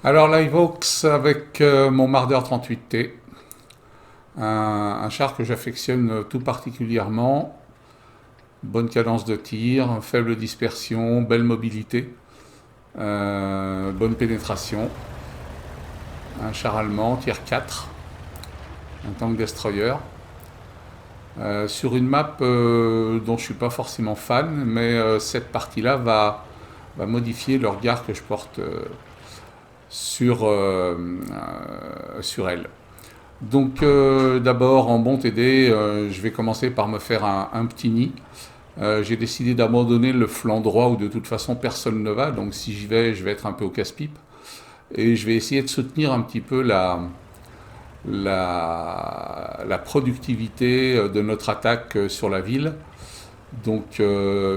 Alors Liveaux avec mon Marder 38T, un char que j'affectionne tout particulièrement. Bonne cadence de tir, faible dispersion, belle mobilité, bonne pénétration. Un char allemand, tir 4, un tank destroyer. Sur une map dont je ne suis pas forcément fan, mais cette partie-là va modifier le regard que je porte sur elle. Donc d'abord en bon TD, je vais commencer par me faire un petit nid. J'ai décidé d'abandonner le flanc droit où de toute façon personne ne va, donc si j'y vais, je vais être un peu au casse-pipe. Et je vais essayer de soutenir un petit peu la productivité de notre attaque sur la ville. Donc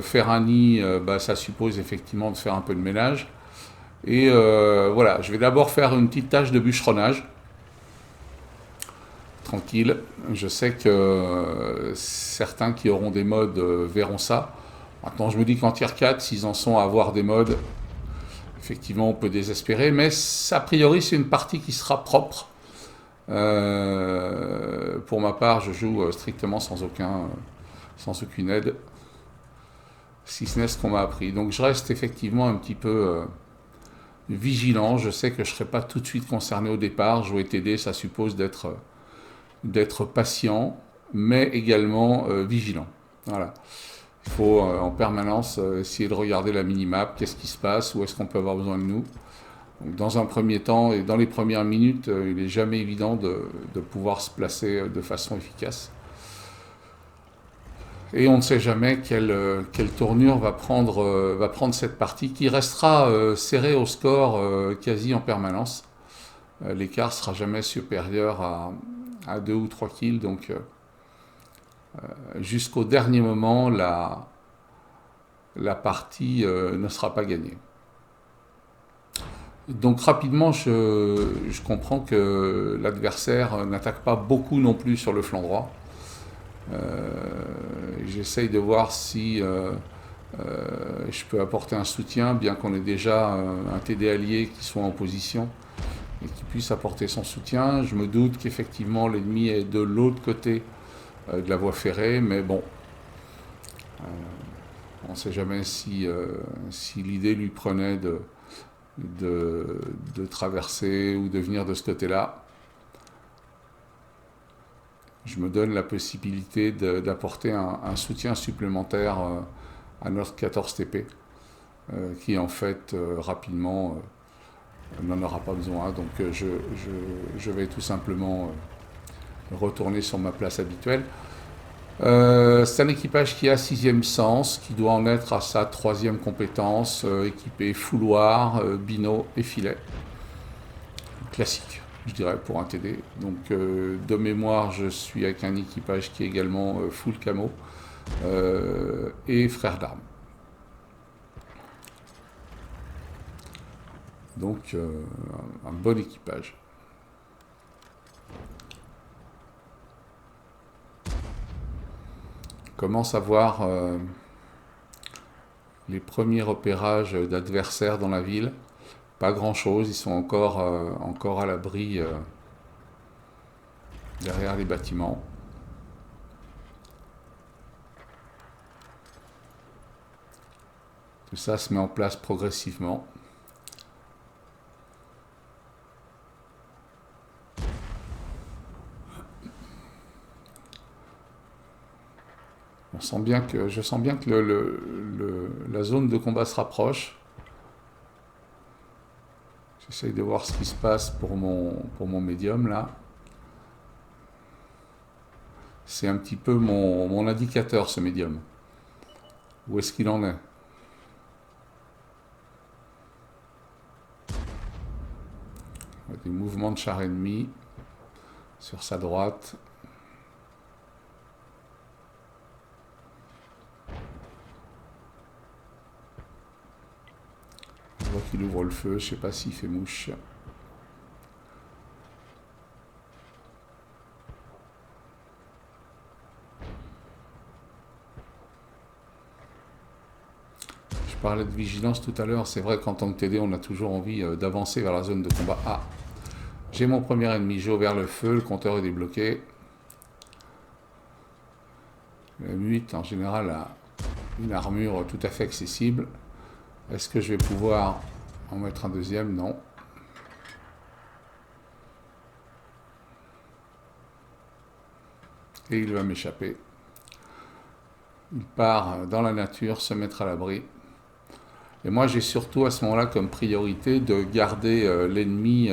faire un nid, ça suppose effectivement de faire un peu de ménage. Et voilà, je vais d'abord faire une petite tâche de bûcheronnage. Tranquille. Je sais que certains qui auront des mods verront ça. Maintenant, je me dis qu'en tier 4, s'ils en sont à avoir des mods, effectivement, on peut désespérer. Mais a priori, c'est une partie qui sera propre. Pour ma part, je joue strictement sans aucune aide, si ce n'est ce qu'on m'a appris. Donc je reste effectivement un petit peu vigilant. Je sais que je ne serai pas tout de suite concerné au départ. Jouer TD, ça suppose d'être patient, mais également vigilant. Voilà. Il faut en permanence essayer de regarder la minimap, qu'est-ce qui se passe, où est-ce qu'on peut avoir besoin de nous. Donc, dans un premier temps et dans les premières minutes, il n'est jamais évident de pouvoir se placer de façon efficace. Et on ne sait jamais quelle tournure va prendre cette partie qui restera serrée au score quasi en permanence. L'écart ne sera jamais supérieur à 2 ou 3 kills, donc jusqu'au dernier moment, la partie ne sera pas gagnée. Donc rapidement, je comprends que l'adversaire n'attaque pas beaucoup non plus sur le flanc droit. J'essaye de voir si je peux apporter un soutien, bien qu'on ait déjà un TD allié qui soit en position et qui puisse apporter son soutien. Je me doute qu'effectivement l'ennemi est de l'autre côté de la voie ferrée, mais bon, on ne sait jamais si l'idée lui prenait de traverser ou de venir de ce côté-là. Je me donne la possibilité d'apporter un soutien supplémentaire à notre 14 TP, qui en fait rapidement n'en aura pas besoin. Donc je vais tout simplement retourner sur ma place habituelle. C'est un équipage qui a 6e sens, qui doit en être à sa 3e compétence, équipé fouloir, bino et filet. Classique, je dirais, pour un TD. Donc de mémoire, je suis avec un équipage qui est également full camo et frère d'armes. Donc un bon équipage. On commence à voir les premiers repérages d'adversaires dans la ville. Pas grand chose, ils sont encore à l'abri derrière les bâtiments. Tout ça se met en place progressivement. Je sens bien que la zone de combat se rapproche. J'essaye de voir ce qui se passe pour mon médium là. C'est un petit peu mon indicateur, ce médium. Où est-ce qu'il en est? Des mouvements de char ennemi sur sa droite. Je vois qu'il ouvre le feu, je ne sais pas s'il fait mouche. Je parlais de vigilance tout à l'heure, c'est vrai qu'en tant que TD, on a toujours envie d'avancer vers la zone de combat. Ah, j'ai mon premier ennemi, j'ai ouvert le feu, le compteur est débloqué. Le M8 en général a une armure tout à fait accessible. Est-ce que je vais pouvoir en mettre un deuxième? Non. Et il va m'échapper. Il part dans la nature, se mettre à l'abri. Et moi, j'ai surtout à ce moment-là comme priorité de garder l'ennemi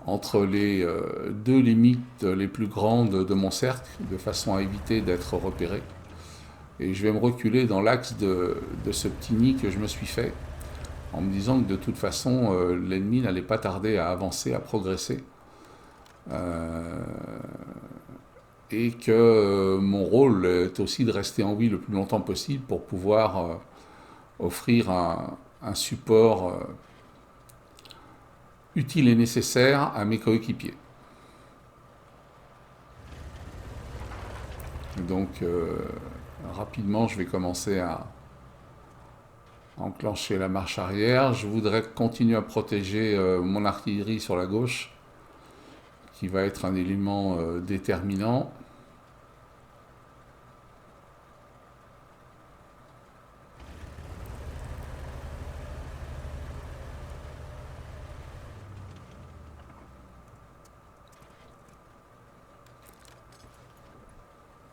entre les deux limites les plus grandes de mon cercle, de façon à éviter d'être repéré. Et je vais me reculer dans l'axe de ce petit nid que je me suis fait, en me disant que de toute façon, l'ennemi n'allait pas tarder à avancer, à progresser. Et que mon rôle est aussi de rester en vie le plus longtemps possible pour pouvoir offrir un support utile et nécessaire à mes coéquipiers. Donc rapidement, je vais commencer à enclencher la marche arrière. Je voudrais continuer à protéger mon artillerie sur la gauche, qui va être un élément déterminant.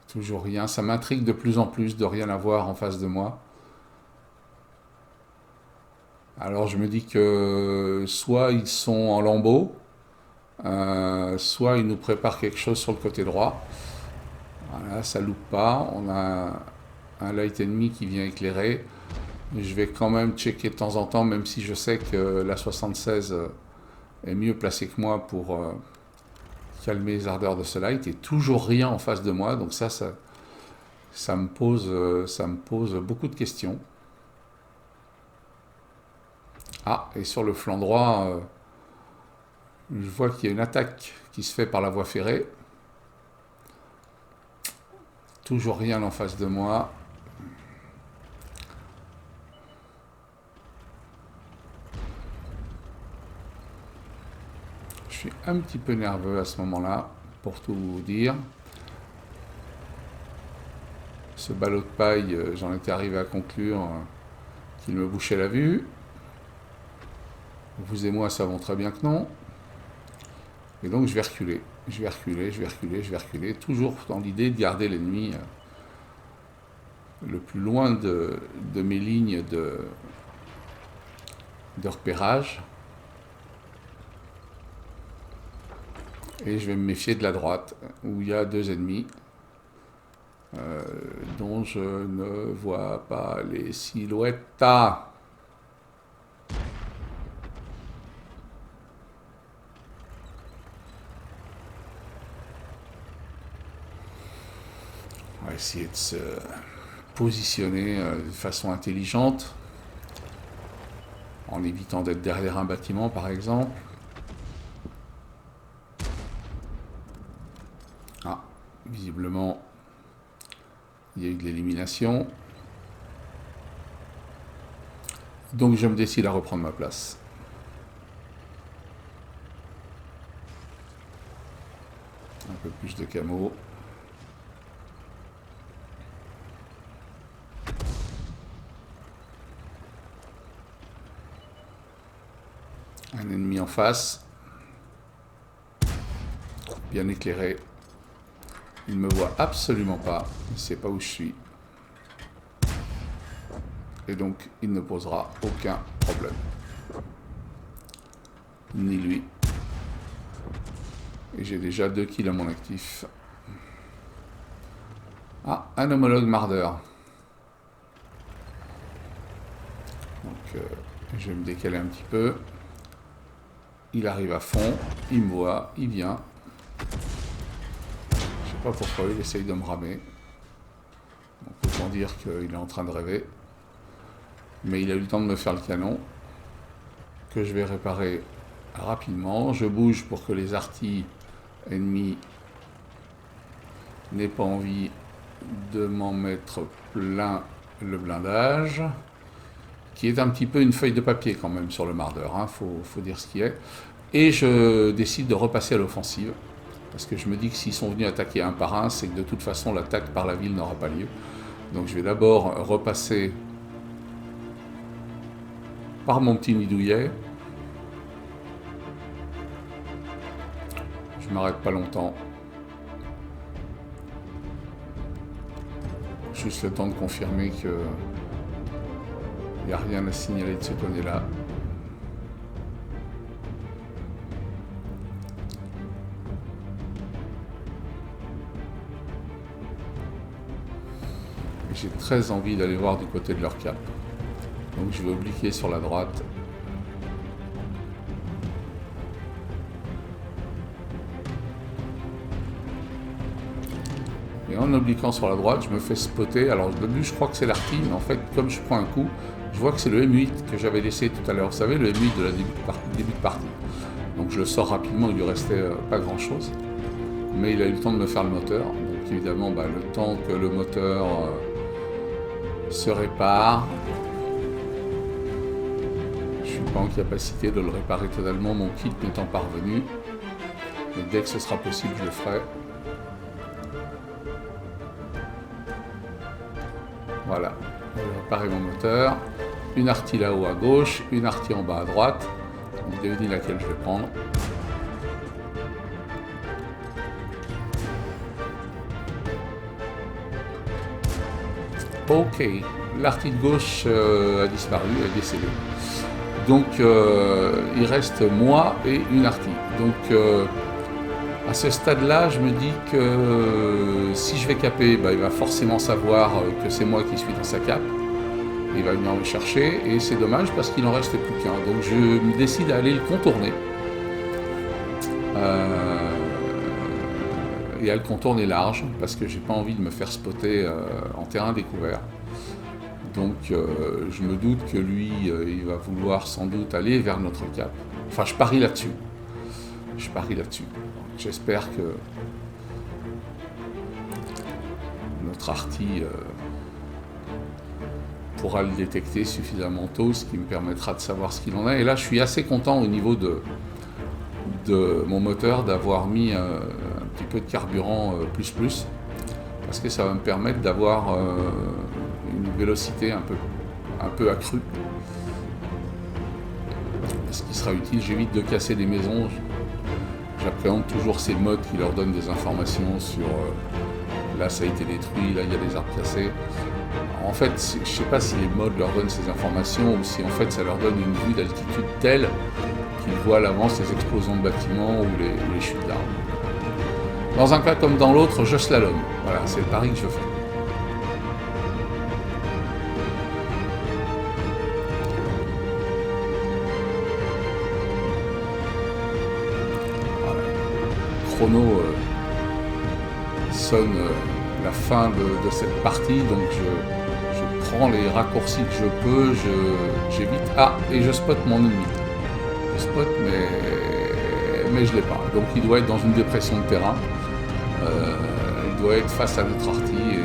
Toujours rien. Ça m'intrigue de plus en plus de rien avoir en face de moi. Alors je me dis que soit ils sont en lambeaux, soit ils nous préparent quelque chose sur le côté droit. Voilà, ça loupe pas. On a un light ennemi qui vient éclairer. Je vais quand même checker de temps en temps, même si je sais que la 76 est mieux placée que moi pour calmer les ardeurs de ce light. Et toujours rien en face de moi. Donc ça me pose beaucoup de questions. Ah, et sur le flanc droit, je vois qu'il y a une attaque qui se fait par la voie ferrée. Toujours rien en face de moi. Je suis un petit peu nerveux à ce moment-là, pour tout vous dire. Ce ballot de paille, j'en étais arrivé à conclure qu'il me bouchait la vue. Vous et moi savons très bien que non. Et donc je vais reculer. Je vais reculer, je vais reculer, je vais reculer. Toujours dans l'idée de garder l'ennemi le plus loin de mes lignes de repérage. Et je vais me méfier de la droite, où il y a deux ennemis, dont je ne vois pas les silhouettes. Ah! On va essayer de se positionner de façon intelligente, en évitant d'être derrière un bâtiment par exemple. Ah, visiblement, il y a eu de l'élimination. Donc je me décide à reprendre ma place. Un peu plus de camo. Un ennemi en face. Bien éclairé. Il ne me voit absolument pas. Il ne sait pas où je suis. Et donc, il ne posera aucun problème. Ni lui. Et j'ai déjà 2 kills à mon actif. Ah, un homologue mardeur. Donc, je vais me décaler un petit peu. Il arrive à fond. Il me voit. Il vient. Je sais pas pourquoi il essaye de me ramer. Donc, autant dire qu'il est en train de rêver. Mais il a eu le temps de me faire le canon, que je vais réparer rapidement. Je bouge pour que les artilleries ennemis n'aient pas envie de m'en mettre plein le blindage. qui est un petit peu une feuille de papier quand même sur le Marder, hein, faut dire ce qui est. Et je décide de repasser à l'offensive, parce que je me dis que s'ils sont venus attaquer un par un, c'est que de toute façon l'attaque par la ville n'aura pas lieu. Donc je vais d'abord repasser par mon petit nidouillet. Je m'arrête pas longtemps. Juste le temps de confirmer que il n'y a rien à signaler de ce côté-là. J'ai très envie d'aller voir du côté de leur cap. Donc je vais obliquer sur la droite. Et en obliquant sur la droite, je me fais spotter. Alors au début, je crois que c'est l'arty, mais en fait, comme je prends un coup, je vois que c'est le M8 que j'avais laissé tout à l'heure. Vous savez, le M8 de la début de partie. Donc je le sors rapidement, il lui restait pas grand-chose. Mais il a eu le temps de me faire le moteur. Donc évidemment, le temps que le moteur se répare, je ne suis pas en capacité de le réparer totalement, mon kit m'étant parvenu. Mais dès que ce sera possible, je le ferai. Voilà, je vais réparer mon moteur. Une arty là-haut à gauche, une arty en bas à droite. Donc devinez laquelle je vais prendre. Ok, l'arty de gauche a disparu, est décédé. Donc il reste moi et une arty. Donc à ce stade-là, je me dis que si je vais caper, il va forcément savoir que c'est moi qui suis dans sa cape. Il va venir me chercher et c'est dommage parce qu'il n'en reste plus qu'un. Donc je me décide à aller le contourner. Et à le contourner large parce que j'ai pas envie de me faire spotter en terrain découvert. Donc je me doute que lui, il va vouloir sans doute aller vers notre cap. Enfin, je parie là-dessus. J'espère que notre arty pourra le détecter suffisamment tôt, ce qui me permettra de savoir ce qu'il en est. Et là, je suis assez content au niveau de mon moteur d'avoir mis un petit peu de carburant plus, parce que ça va me permettre d'avoir une vélocité un peu accrue. Ce qui sera utile, j'évite de casser des maisons. J'appréhende toujours ces modes qui leur donnent des informations sur là ça a été détruit, là il y a des arbres cassés. En fait, je ne sais pas si les modes leur donnent ces informations ou si en fait ça leur donne une vue d'altitude telle qu'ils voient à l'avance les explosions de bâtiments ou les chutes d'arbres. Dans un cas comme dans l'autre, je slalom. Voilà, c'est le pari que je fais. Chrono sonne la fin de cette partie, donc je prends les raccourcis que je peux, j'évite. Ah, et je spot mon ennemi. Je spot, mais je ne l'ai pas. Donc il doit être dans une dépression de terrain. Il doit être face à notre arty et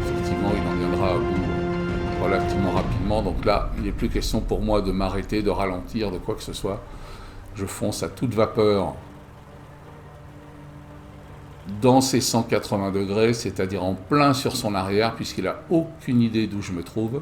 effectivement il en viendra à bout relativement rapidement. Donc là, il n'est plus question pour moi de m'arrêter, de ralentir, de quoi que ce soit. Je fonce à toute vapeur dans ses 180 degrés, c'est-à-dire en plein sur son arrière, puisqu'il n'a aucune idée d'où je me trouve.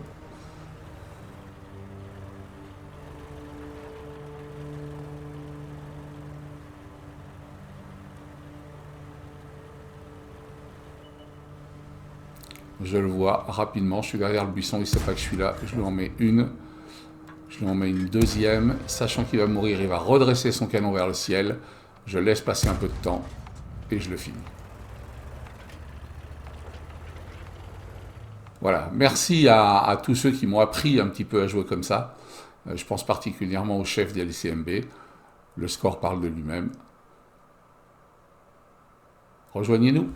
Je le vois rapidement, je suis derrière le buisson, il ne sait pas que je suis là, je lui en mets une, je lui en mets une deuxième, sachant qu'il va mourir, il va redresser son canon vers le ciel, je laisse passer un peu de temps, et je le finis. Voilà, merci à tous ceux qui m'ont appris un petit peu à jouer comme ça. Je pense particulièrement au chef des LCMB. Le score parle de lui-même. Rejoignez-nous.